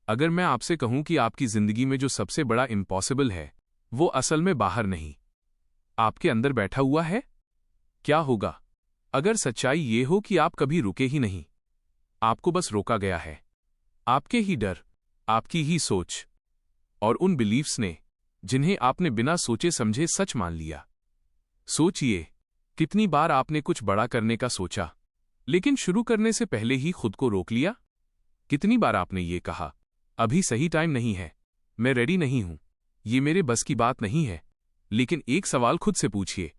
अगर मैं आपसे कहूं कि आपकी जिंदगी में जो सबसे बड़ा इम्पॉसिबल है वो असल में बाहर नहीं, आपके अंदर बैठा हुआ है, क्या होगा? अगर सच्चाई ये हो कि आप कभी रुके ही नहीं, आपको बस रोका गया है, आपके ही डर, आपकी ही सोच और उन बिलीफ्स ने जिन्हें आपने बिना सोचे समझे सच मान लिया। सोचिए, कितनी बार आपने कुछ बड़ा करने का सोचा लेकिन शुरू करने से पहले ही खुद को रोक लिया? कितनी बार आपने ये कहा, अभी सही टाइम नहीं है, मैं रेडी नहीं हूं, ये मेरे बस की बात नहीं है। लेकिन एक सवाल खुद से पूछिए,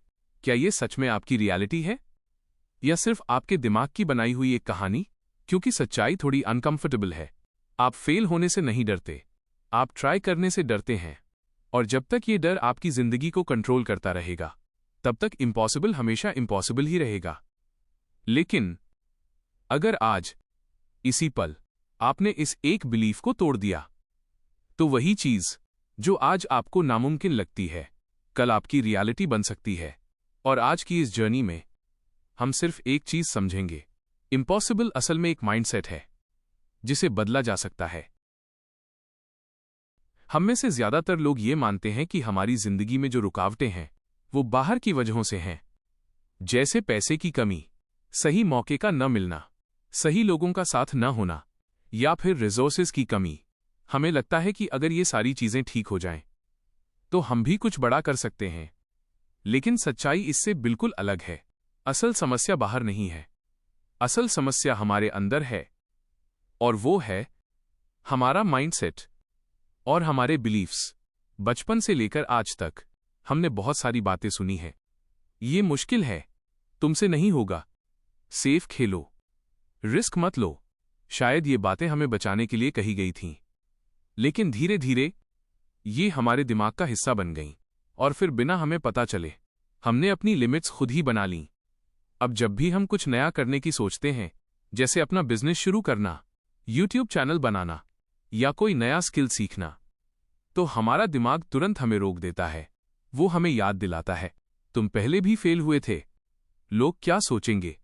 क्या ये सच में आपकी रियलिटी है या सिर्फ आपके दिमाग की बनाई हुई एक कहानी? क्योंकि सच्चाई थोड़ी अनकंफर्टेबल है। आप फेल होने से नहीं डरते, आप ट्राई करने से डरते हैं। और जब तक ये डर आपकी जिंदगी को कंट्रोल करता रहेगा, तब तक इम्पॉसिबल हमेशा इम्पॉसिबल ही रहेगा। लेकिन अगर आज, इसी पल, आपने इस एक बिलीफ को तोड़ दिया, तो वही चीज जो आज आपको नामुमकिन लगती है, कल आपकी रियलिटी बन सकती है। और आज की इस जर्नी में हम सिर्फ एक चीज समझेंगे, इम्पॉसिबल असल में एक माइंडसेट है जिसे बदला जा सकता है। हम में से ज्यादातर लोग ये मानते हैं कि हमारी जिंदगी में जो रुकावटें हैं वो बाहर की वजहों से हैं, जैसे पैसे की कमी, सही मौके का न मिलना, सही लोगों का साथ न होना, या फिर रिसोर्सेज की कमी। हमें लगता है कि अगर ये सारी चीजें ठीक हो जाएं, तो हम भी कुछ बड़ा कर सकते हैं। लेकिन सच्चाई इससे बिल्कुल अलग है। असल समस्या बाहर नहीं है, असल समस्या हमारे अंदर है, और वो है हमारा माइंडसेट और हमारे बिलीफ्स। बचपन से लेकर आज तक हमने बहुत सारी बातें सुनी है, ये मुश्किल है, तुमसे नहीं होगा, सेफ खेलो, रिस्क मत लो। शायद ये बातें हमें बचाने के लिए कही गई थीं, लेकिन धीरे धीरे ये हमारे दिमाग का हिस्सा बन गईं, और फिर बिना हमें पता चले हमने अपनी लिमिट्स खुद ही बना लीं। अब जब भी हम कुछ नया करने की सोचते हैं, जैसे अपना बिजनेस शुरू करना, यूट्यूब चैनल बनाना या कोई नया स्किल सीखना, तो हमारा दिमाग तुरंत हमें रोक देता है। वो हमें याद दिलाता है, तुम पहले भी फेल हुए थे, लोग क्या सोचेंगे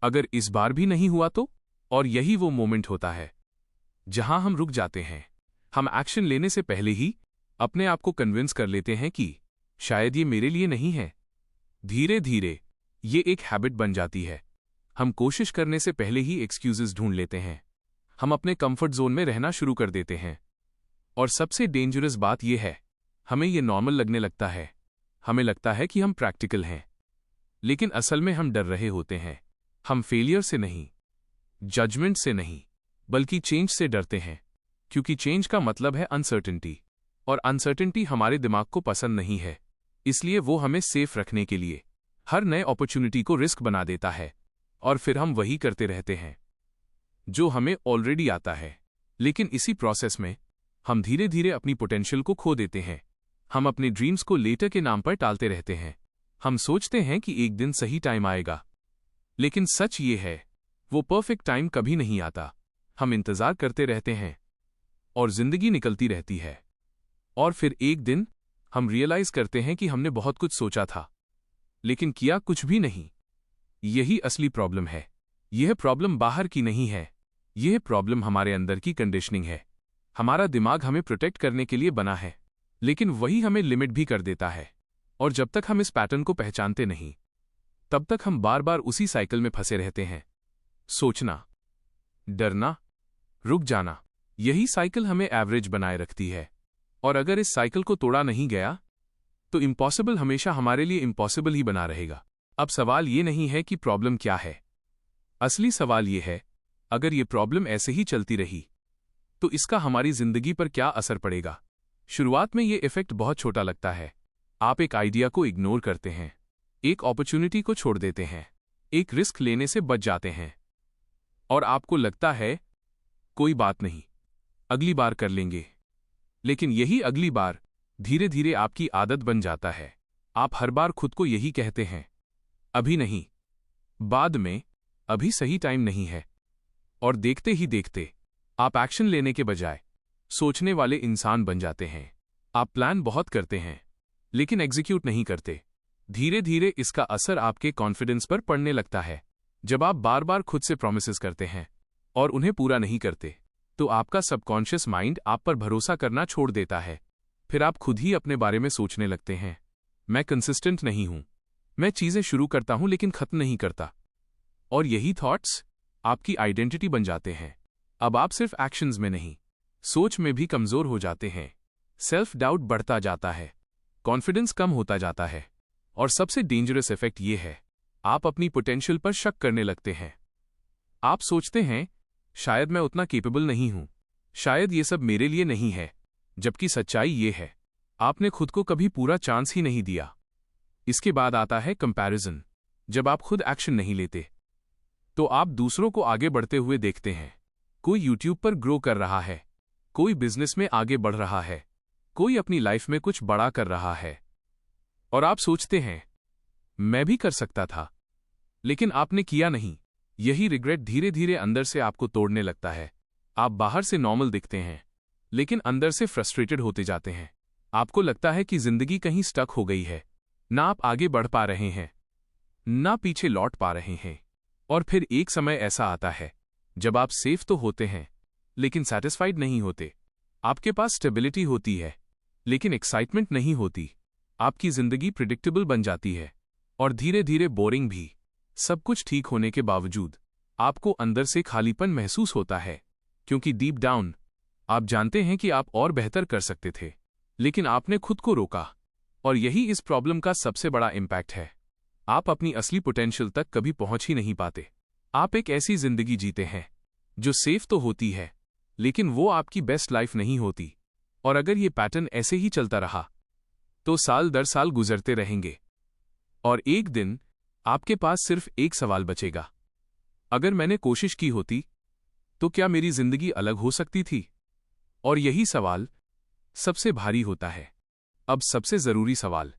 अगर इस बार भी नहीं हुआ तो? और यही वो मोमेंट होता है जहां हम रुक जाते हैं। हम एक्शन लेने से पहले ही अपने आप को कन्विंस कर लेते हैं कि शायद ये मेरे लिए नहीं है। धीरे धीरे ये एक हैबिट बन जाती है। हम कोशिश करने से पहले ही एक्सक्यूजेस ढूंढ लेते हैं, हम अपने कंफर्ट जोन में रहना शुरू कर देते हैं। और सबसे डेंजरस बात यह है, हमें यह नॉर्मल लगने लगता है। हमें लगता है कि हम प्रैक्टिकल हैं, लेकिन असल में हम डर रहे होते हैं। हम फेलियर से नहीं, जजमेंट से नहीं, बल्कि चेंज से डरते हैं, क्योंकि चेंज का मतलब है अनसर्टेनिटी, और अनसर्टेनिटी हमारे दिमाग को पसंद नहीं है। इसलिए वो हमें सेफ रखने के लिए हर नए अपॉर्चुनिटी को रिस्क बना देता है, और फिर हम वही करते रहते हैं जो हमें ऑलरेडी आता है। लेकिन इसी प्रोसेस में हम धीरे धीरे अपनी पोटेंशियल को खो देते हैं। हम अपने ड्रीम्स को लेटर के नाम पर टालते रहते हैं। हम सोचते हैं कि एक दिन सही टाइम आएगा, लेकिन सच ये है, वो परफेक्ट टाइम कभी नहीं आता। हम इंतजार करते रहते हैं और जिंदगी निकलती रहती है, और फिर एक दिन हम रियलाइज करते हैं कि हमने बहुत कुछ सोचा था लेकिन किया कुछ भी नहीं। यही असली प्रॉब्लम है। यह प्रॉब्लम बाहर की नहीं है, यह प्रॉब्लम हमारे अंदर की कंडीशनिंग है। हमारा दिमाग हमें प्रोटेक्ट करने के लिए बना है, लेकिन वही हमें लिमिट भी कर देता है। और जब तक हम इस पैटर्न को पहचानते नहीं, तब तक हम बार बार उसी साइकिल में फंसे रहते हैं। सोचना, डरना, रुक जाना, यही साइकिल हमें एवरेज बनाए रखती है। और अगर इस साइकिल को तोड़ा नहीं गया, तो इम्पॉसिबल हमेशा हमारे लिए इम्पॉसिबल ही बना रहेगा। अब सवाल ये नहीं है कि प्रॉब्लम क्या है, असली सवाल ये है, अगर ये प्रॉब्लम ऐसे ही चलती रही तो इसका हमारी जिंदगी पर क्या असर पड़ेगा। शुरुआत में ये इफेक्ट बहुत छोटा लगता है। आप एक आइडिया को इग्नोर करते हैं, एक अपॉर्चुनिटी को छोड़ देते हैं, एक रिस्क लेने से बच जाते हैं, और आपको लगता है कोई बात नहीं, अगली बार कर लेंगे। लेकिन यही अगली बार धीरे धीरे आपकी आदत बन जाता है। आप हर बार खुद को यही कहते हैं, अभी नहीं, बाद में, अभी सही टाइम नहीं है। और देखते ही देखते आप एक्शन लेने के बजाय सोचने वाले इंसान बन जाते हैं। आप प्लान बहुत करते हैं, लेकिन एग्जीक्यूट नहीं करते। धीरे धीरे इसका असर आपके कॉन्फिडेंस पर पड़ने लगता है। जब आप बार बार खुद से प्रॉमिसेस करते हैं और उन्हें पूरा नहीं करते, तो आपका सबकॉन्शियस माइंड आप पर भरोसा करना छोड़ देता है। फिर आप खुद ही अपने बारे में सोचने लगते हैं, मैं कंसिस्टेंट नहीं हूं, मैं चीजें शुरू करता हूं लेकिन खत्म नहीं करता। और यही थॉट्स आपकी आइडेंटिटी बन जाते हैं। अब आप सिर्फ एक्शंस में नहीं, सोच में भी कमजोर हो जाते हैं। सेल्फ डाउट बढ़ता जाता है, कॉन्फिडेंस कम होता जाता है, और सबसे डेंजरस इफेक्ट ये है, आप अपनी पोटेंशियल पर शक करने लगते हैं। आप सोचते हैं, शायद मैं उतना केपेबल नहीं हूं, शायद ये सब मेरे लिए नहीं है, जबकि सच्चाई ये है, आपने खुद को कभी पूरा चांस ही नहीं दिया। इसके बाद आता है कंपैरिजन। जब आप खुद एक्शन नहीं लेते, तो आप दूसरों को आगे बढ़ते हुए देखते हैं। कोई यूट्यूब पर ग्रो कर रहा है, कोई बिजनेस में आगे बढ़ रहा है, कोई अपनी लाइफ में कुछ बड़ा कर रहा है, और आप सोचते हैं, मैं भी कर सकता था, लेकिन आपने किया नहीं। यही रिग्रेट धीरे धीरे अंदर से आपको तोड़ने लगता है। आप बाहर से नॉर्मल दिखते हैं, लेकिन अंदर से फ्रस्ट्रेटेड होते जाते हैं। आपको लगता है कि जिंदगी कहीं स्टक हो गई है, ना आप आगे बढ़ पा रहे हैं, ना पीछे लौट पा रहे हैं। और फिर एक समय ऐसा आता है जब आप सेफ तो होते हैं, लेकिन सैटिस्फाइड नहीं होते। आपके पास स्टेबिलिटी होती है, लेकिन एक्साइटमेंट नहीं होती। आपकी जिंदगी प्रिडिक्टेबल बन जाती है, और धीरे धीरे बोरिंग भी। सब कुछ ठीक होने के बावजूद आपको अंदर से खालीपन महसूस होता है, क्योंकि डीप डाउन आप जानते हैं कि आप और बेहतर कर सकते थे, लेकिन आपने खुद को रोका। और यही इस प्रॉब्लम का सबसे बड़ा इम्पैक्ट है। आप अपनी असली पोटेंशियल तक कभी पहुंच ही नहीं पाते। आप एक ऐसी जिंदगी जीते हैं जो सेफ तो होती है, लेकिन वो आपकी बेस्ट लाइफ नहीं होती। और अगर ये पैटर्न ऐसे ही चलता रहा, तो साल दर साल गुजरते रहेंगे, और एक दिन आपके पास सिर्फ एक सवाल बचेगा, अगर मैंने कोशिश की होती तो क्या मेरी जिंदगी अलग हो सकती थी? और यही सवाल सबसे भारी होता है। अब सबसे जरूरी सवाल,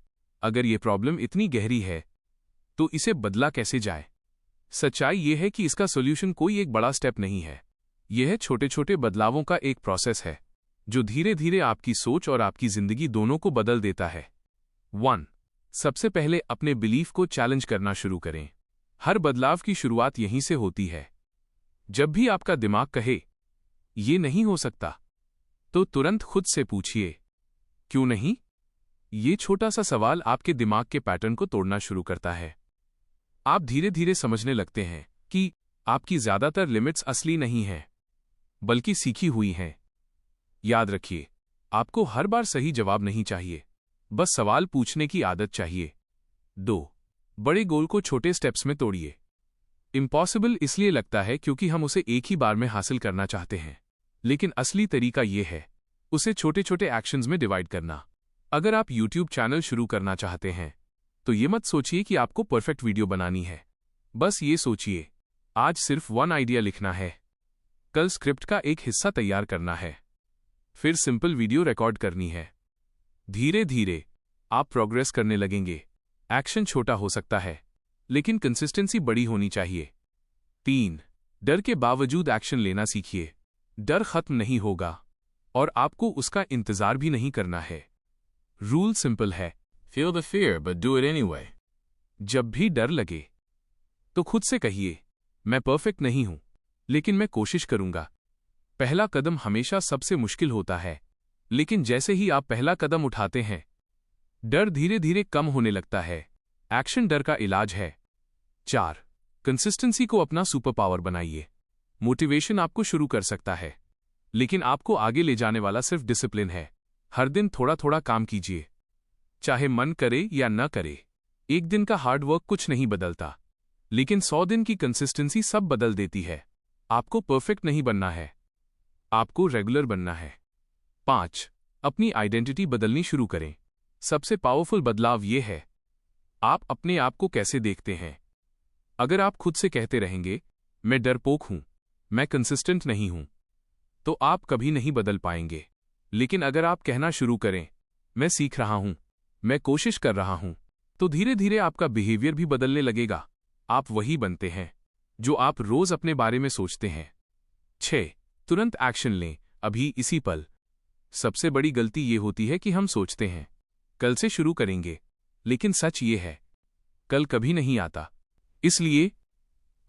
अगर ये प्रॉब्लम इतनी गहरी है, तो इसे बदला कैसे जाए? सच्चाई यह है कि इसका सॉल्यूशन कोई एक बड़ा स्टेप नहीं है। यह छोटे छोटे बदलावों का एक प्रोसेस है, जो धीरे धीरे आपकी सोच और आपकी जिंदगी दोनों को बदल देता है। 1. सबसे पहले अपने बिलीफ को चैलेंज करना शुरू करें। हर बदलाव की शुरुआत यहीं से होती है। जब भी आपका दिमाग कहे, ये नहीं हो सकता, तो तुरंत खुद से पूछिए, क्यों नहीं? ये छोटा सा सवाल आपके दिमाग के पैटर्न को तोड़ना शुरू करता है। आप धीरे धीरे समझने लगते हैं कि आपकी ज्यादातर लिमिट्स असली नहीं हैं, बल्कि सीखी हुई हैं। याद रखिए, आपको हर बार सही जवाब नहीं चाहिए, बस सवाल पूछने की आदत चाहिए। 2. बड़े गोल को छोटे स्टेप्स में तोड़िए। इम्पॉसिबल इसलिए लगता है क्योंकि हम उसे एक ही बार में हासिल करना चाहते हैं, लेकिन असली तरीका यह है उसे छोटे छोटे एक्शंस में डिवाइड करना। अगर आप YouTube चैनल शुरू करना चाहते हैं, तो ये मत सोचिए कि आपको परफेक्ट वीडियो बनानी है। बस ये सोचिए, आज सिर्फ 1 आइडिया लिखना है, कल स्क्रिप्ट का एक हिस्सा तैयार करना है, फिर सिंपल वीडियो रिकॉर्ड करनी है। धीरे धीरे आप प्रोग्रेस करने लगेंगे। एक्शन छोटा हो सकता है, लेकिन कंसिस्टेंसी बड़ी होनी चाहिए। 3. डर के बावजूद एक्शन लेना सीखिए। डर खत्म नहीं होगा, और आपको उसका इंतजार भी नहीं करना है। रूल सिंपल है, feel the fear but do it anyway. जब भी डर लगे, तो खुद से कहिए, मैं परफेक्ट नहीं हूं, लेकिन मैं कोशिश करूंगा। पहला कदम हमेशा सबसे मुश्किल होता है, लेकिन जैसे ही आप पहला कदम उठाते हैं, डर धीरे धीरे कम होने लगता है। एक्शन डर का इलाज है। 4. कंसिस्टेंसी को अपना सुपर पावर बनाइए। मोटिवेशन आपको शुरू कर सकता है, लेकिन आपको आगे ले जाने वाला सिर्फ डिसिप्लिन है। हर दिन थोड़ा थोड़ा काम कीजिए, चाहे मन करे या न करे। एक दिन का हार्ड वर्क कुछ नहीं बदलता, लेकिन 100 दिन की कंसिस्टेंसी सब बदल देती है। आपको परफेक्ट नहीं बनना है, आपको रेगुलर बनना है। 5. अपनी आइडेंटिटी बदलनी शुरू करें। सबसे पावरफुल बदलाव यह है, आप अपने आप को कैसे देखते हैं। अगर आप खुद से कहते रहेंगे, मैं डरपोक हूं, मैं कंसिस्टेंट नहीं हूं, तो आप कभी नहीं बदल पाएंगे। लेकिन अगर आप कहना शुरू करें, मैं सीख रहा हूं, मैं कोशिश कर रहा हूं, तो धीरे धीरे आपका बिहेवियर भी बदलने लगेगा। आप वही बनते हैं जो आप रोज अपने बारे में सोचते हैं। 6. तुरंत एक्शन लें, अभी इसी पल। सबसे बड़ी गलती ये होती है कि हम सोचते हैं, कल से शुरू करेंगे, लेकिन सच ये है, कल कभी नहीं आता। इसलिए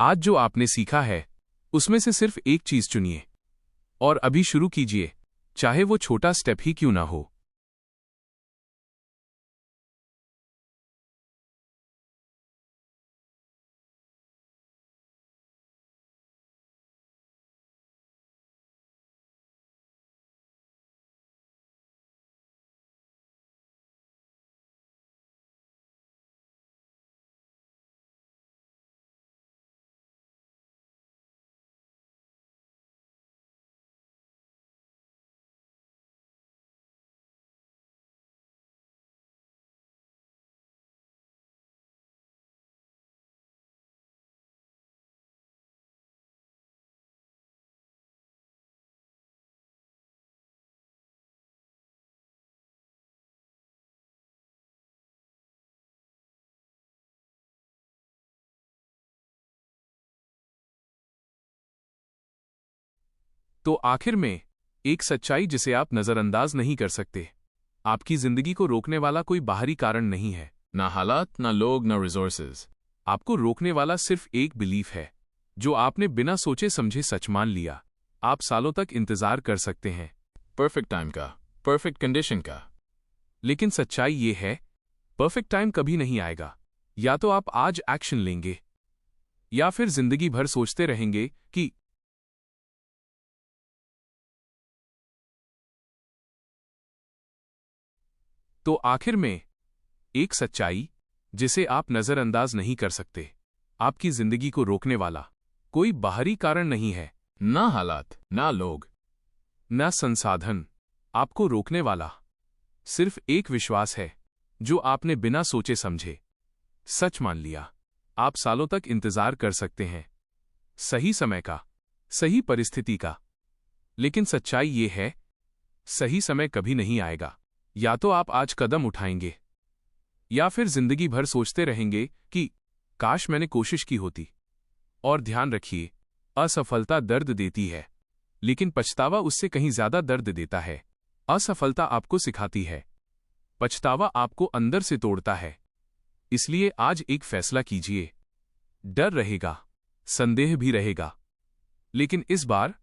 आज जो आपने सीखा है, उसमें से सिर्फ एक चीज चुनिए, और अभी शुरू कीजिए, चाहे वो छोटा स्टेप ही क्यों ना हो। तो आखिर में एक सच्चाई जिसे आप नजरअंदाज नहीं कर सकते। आपकी जिंदगी को रोकने वाला कोई बाहरी कारण नहीं है, ना हालात, ना लोग, ना रिसोर्सेज। आपको रोकने वाला सिर्फ एक बिलीफ है, जो आपने बिना सोचे समझे सच मान लिया। आप सालों तक इंतजार कर सकते हैं, परफेक्ट टाइम का, परफेक्ट कंडीशन का। लेकिन सच्चाई ये है, परफेक्ट टाइम कभी नहीं आएगा। या तो आप आज एक्शन लेंगे, या फिर जिंदगी भर सोचते रहेंगे कि तो आखिर में एक सच्चाई जिसे आप नजरअंदाज नहीं कर सकते। आपकी जिंदगी को रोकने वाला कोई बाहरी कारण नहीं है, ना हालात, ना लोग, ना संसाधन। आपको रोकने वाला सिर्फ एक विश्वास है, जो आपने बिना सोचे समझे सच मान लिया। आप सालों तक इंतजार कर सकते हैं, सही समय का, सही परिस्थिति का। लेकिन सच्चाई ये है, सही समय कभी नहीं आएगा। या तो आप आज कदम उठाएंगे, या फिर जिंदगी भर सोचते रहेंगे कि काश मैंने कोशिश की होती। और ध्यान रखिए, असफलता दर्द देती है, लेकिन पछतावा उससे कहीं ज्यादा दर्द देता है। असफलता आपको सिखाती है, पछतावा आपको अंदर से तोड़ता है। इसलिए आज एक फैसला कीजिए। डर रहेगा, संदेह भी रहेगा, लेकिन इस बार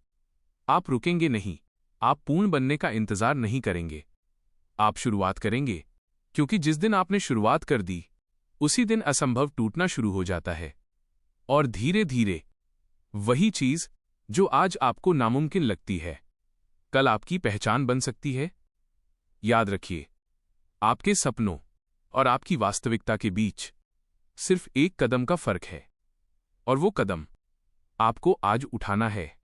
आप रुकेंगे नहीं। आप पूर्ण बनने का इंतजार नहीं करेंगे, आप शुरुआत करेंगे। क्योंकि जिस दिन आपने शुरुआत कर दी, उसी दिन असंभव टूटना शुरू हो जाता है। और धीरे धीरे वही चीज जो आज आपको नामुमकिन लगती है, कल आपकी पहचान बन सकती है। याद रखिए, आपके सपनों और आपकी वास्तविकता के बीच सिर्फ एक कदम का फर्क है, और वो कदम आपको आज उठाना है।